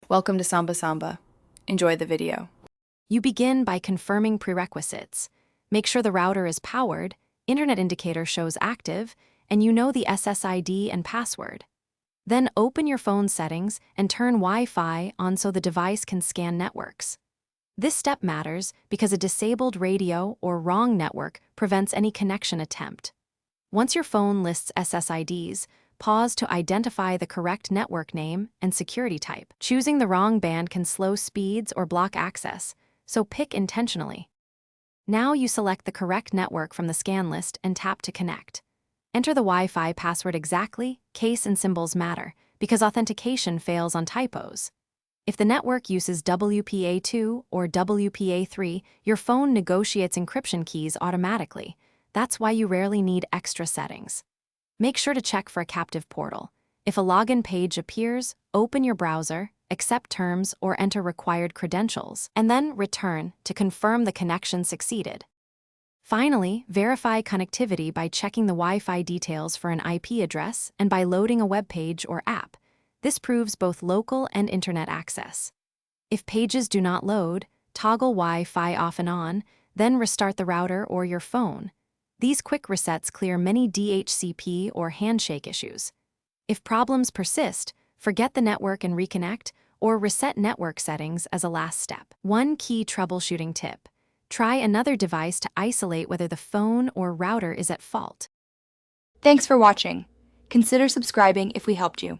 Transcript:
Welcome to Samba Samba. Enjoy the video. You begin by confirming prerequisites. Make sure the router is powered, internet indicator shows active, and you know the SSID and password. Then open your phone settings and turn Wi-Fi on so the device can scan networks. This step matters because a disabled radio or wrong network prevents any connection attempt. Once your phone lists SSIDs, pause to identify the correct network name and security type. Choosing the wrong band can slow speeds or block access, so pick intentionally. Now you select the correct network from the scan list and tap to connect. Enter the Wi-Fi password exactly, case and symbols matter, because authentication fails on typos. If the network uses WPA2 or WPA3, your phone negotiates encryption keys automatically. That's why you rarely need extra settings. Make sure to check for a captive portal. If a login page appears, open your browser, accept terms, or enter required credentials, and then return to confirm the connection succeeded. Finally, verify connectivity by checking the Wi-Fi details for an IP address and by loading a web page or app. This proves both local and internet access. If pages do not load, toggle Wi-Fi off and on, then restart the router or your phone. These quick resets clear many DHCP or handshake issues. If problems persist, forget the network and reconnect, or reset network settings as a last step. One key troubleshooting tip: try another device to isolate whether the phone or router is at fault. Thanks for watching. Consider subscribing if we helped you.